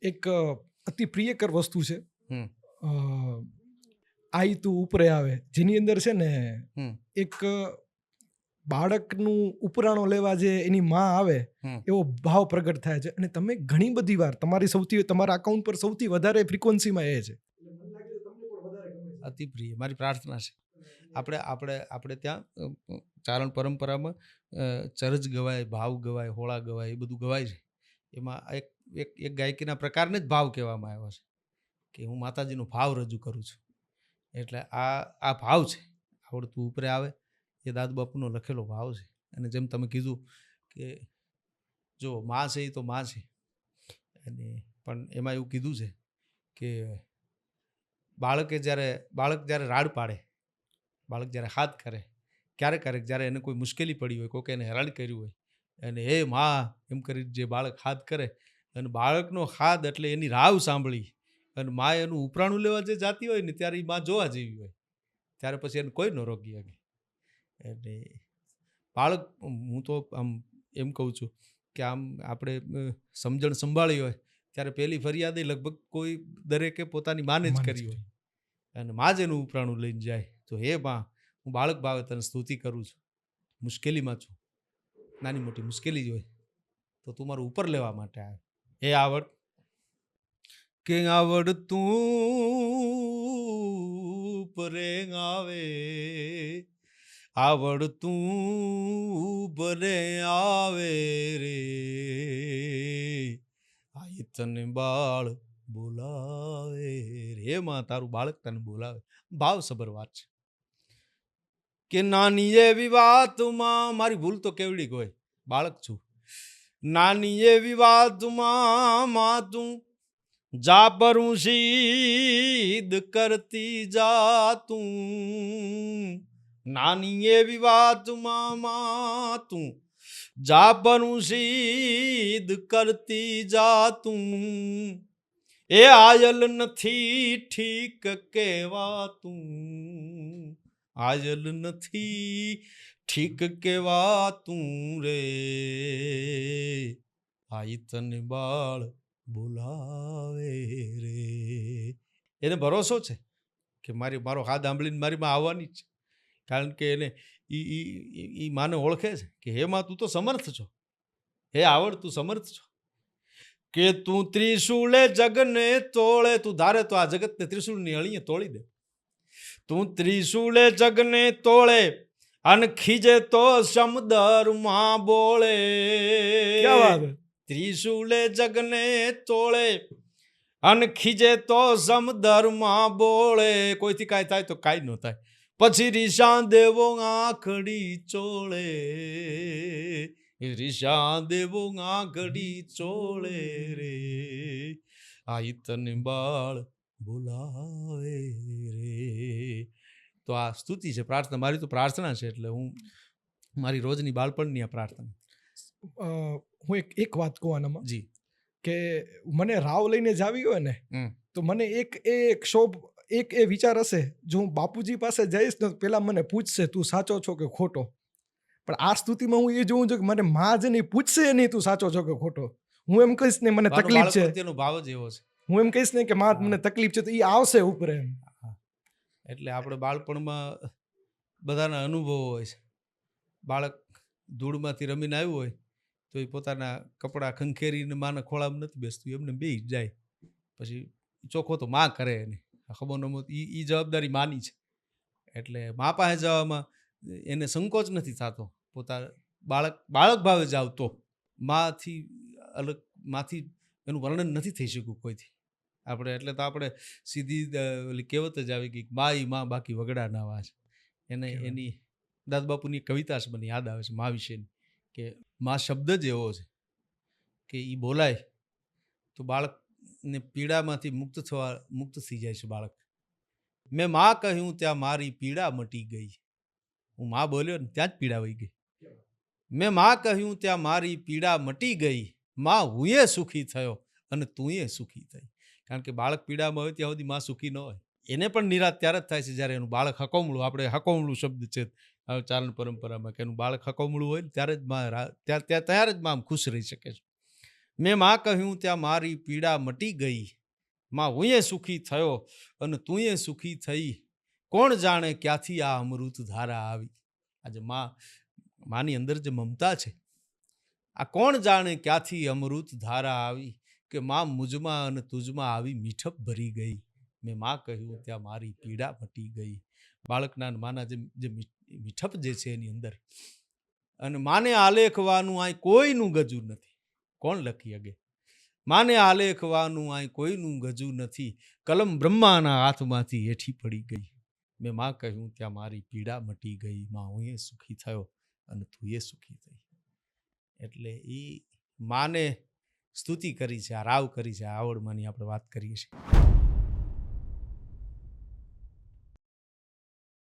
એક અતિ પ્રિયકર વસ્તુ છે હમ આઈ તું ઉપરે આવે, જેની અંદર છે ને હમ એક બાળકનું ઉપરાણો લેવા જે એની માં આવે હમ એવો ભાવ પ્રગટ થાય છે. અને તમે ઘણી બધી વાર તમારા અકાઉન્ટ પર સૌથી વધારે ફ્રીક્વન્સીમાં એ છે. અતિ પ્રિય મારી પ્રાર્થના છે. આપણે ત્યાં ચારણ પરંપરામાં ચરજ ગવાય, ભાવ ગવાય, હોળા ગવાય, એ બધું ગવાય છે. એમાં એક ગાયકીના પ્રકારને જ ભાવ કહેવામાં આવ્યો છે કે હું માતાજીનો ભાવ રજૂ કરું છું. એટલે આ ભાવ છે, આવડતું ઉપરે આવે, એ દાદુ બાપુનો લખેલો ભાવ છે. અને જેમ તમે કીધું કે જો માં છે એ તો માં છે, અને પણ એમાં એવું કીધું છે કે બાળક જ્યારે રાડ પાડે, બાળક જ્યારે હાથ કરે, ક્યારેક જ્યારે એને કોઈ મુશ્કેલી પડી હોય, કોઈક એને હેરાન કર્યું હોય, અને હે માં એમ કરી જે બાળક હાથ કરે, અને બાળકનો હાથ એટલે એની રાવ સાંભળી અને માં એનું ઉપરાણું લેવા જે જાતી હોય ને, ત્યારે એ માં જોવા જેવી હોય. ત્યારે પછી એને કોઈ ન રોકી શકે. એટલે બાળક, હું તો આમ એમ કહું છું કે આમ આપણે સમજણ સંભાળી હોય ત્યારે પહેલી ફરિયાદ લગભગ કોઈ દરેકે પોતાની માને જ કરી હોય, અને માં જ એનું ઉપરાણું લઈને જાય. તો હે માં, હું બાળક ભાવે તને સ્તુતિ કરું છું. મુશ્કેલીમાં છું, નાની મોટી મુશ્કેલી જ હોય, તો તું મારું ઉપર લેવા માટે આવે. એ આવડ કે આવડ તું પરે આવે, આવડ તું પરે આવે રે, આઈ તને બાળ બોલાવે રે. માં તારું બાળક તને બોલાવે. ભાવ સબર વાત છે કે નાની એવી વાતમાં, મારી ભૂલ તો કેવડી હોય, બાળક છું, નાની એવી વાતમાં માં તું જા પરું સિદ્ધ કરતી જા તું, નાની એવી વાતમાં માં તું જા પરું સિદ્ધ કરતી જા તું, એ આયલ નથી ઠીક કહેવાતું, આયલ નથી ઠીક કહેવાતું રે, આઈ તને બાળ બોલાવે રે. એને ભરોસો છે કે મારો હાથ આંબળીને મારી માં આવવાની જ છે. કારણ કે એને ઈ માને ઓળખે છે કે હે માં તું તો સમર્થ છો, હે આવડ તું સમર્થ છો, કે તું ત્રિશુળે જગને તોળે, તું ધારે તો આ જગતને ત્રિશુળની અળીએ તોડી દે. તું ત્રિશુળે જગને તોળે અને ખીજે તો સમદરમાં બોળે, ત્રિશુળે જગને તોળે અને ખીજે તો સમદરમાં બોળે. કોઈથી કાંઈ થાય તો કાંઈ ન થાય, પછી રીસા દેવો આંખડી ચોળે, રીસા દેવો આંખડી ચોળે રે, આઈ તને બાળ બોલાવે રે. તો આ સ્તુતિ છે, પ્રાર્થના. મારી તો પ્રાર્થના છે, એટલે હું મારી રોજની બાળપણની આ પ્રાર્થના. હું એક વાત કહું આનામાં, જી, કે મને રાવ લઈને જ આવી હોય ને, તો મને એક વિચાર હશે, જો હું બાપુજી પાસે જઈશ ને પેલા મને પૂછશે તું સાચો છો કે ખોટો. પણ આ સ્તુતિમાં હું એ જોઉં છું કે મને માં જ નહીં પૂછશે નહીં તું સાચો છો કે ખોટો. હું એમ કહીશ ને મને તકલીફ છે, ભાવ જ એવો છે, હું એમ કહીશ ને કે માં મને તકલીફ છે, તો એ આવશે ઉપર એમ. એટલે આપણે બાળપણમાં બધાના અનુભવો હોય છે. બાળક ધૂળમાંથી રમીને આવ્યું હોય તો એ પોતાના કપડાં ખંખેરીને માના ખોળામાં નથી બેસતું, એમને બેસી જાય. પછી ચોખ્ખો તો માં કરે એને ખબર ન એ જવાબદારી માની છે. એટલે મા પાસે જવામાં એને સંકોચ નથી થતો. બાળક ભાવે જાવ તો માંથી અલગ, માંથી એનું વર્ણન નથી થઈ શક્યું કોઈથી આપણે. એટલે તો આપણે સીધી કહેવત જ આવી ગઈ, માં બાકી વગડા ના વાસ. એની દાદા બાપુની કવિતા છે મને યાદ આવે છે મા વિશેની, કે મા શબ્દ જ એવો છે કે એ બોલાય તો બાળકને પીડામાંથી મુક્ત થઈ જાય છે બાળક. મેં માં કહ્યું ત્યાં મારી પીડા મટી ગઈ. હું માં બોલ્યો ને ત્યાં જ પીડા વહી ગઈ. મેં માં કહ્યું ત્યાં મારી પીડા મટી ગઈ, માં હું એ સુખી થયો અને તું એ સુખી થઈ. કારણ કે બાળક પીડામાં હોય ત્યાં સુધી માં સુખી ન હોય. એને પણ નિરાશ ત્યારે જ થાય છે જ્યારે એનું બાળક હકોમળું, આપણે હકોમળું શબ્દ છે ચારણ પરંપરામાં, કે એનું બાળક હકોમળું હોય ને ત્યારે જ માં ખુશ રહી શકે છે. મેં માં કહ્યું ત્યાં મારી પીડા મટી ગઈ. માં હુંએ સુખી થયો અને તુંએ સુખી થઈ. કોણ જાણે ક્યાંથી આ અમૃત ધારા આવી. આજે માની અંદર જે મમતા છે, આ કોણ જાણે ક્યાંથી અમૃત ધારા આવી, કે માં મુજમાં અને તુજમાં આવી મીઠપ ભરી ગઈ. મેં માં કહ્યું ત્યાં મારી પીડા મટી ગઈ. બાળકના અને માના જે મીઠપ જે છે એની અંદર, અને માને આલેખવાનું આ કોઈનું ગજુ નથી. કોણ લખી શકે? માને આલેખવાનું આ કોઈનું ગજુ નથી. કલમ બ્રહ્માના હાથમાંથી હેઠી પડી ગઈ. મેં માં કહ્યું ત્યાં મારી પીડા મટી ગઈ. માં હું એ સુખી થયો અને તું એ સુખી થઈ. એટલે એ માને સ્તુતિ કરી છે, આ રાવ કરી છે, આવડ માની આપણે વાત કરીએ છીએ.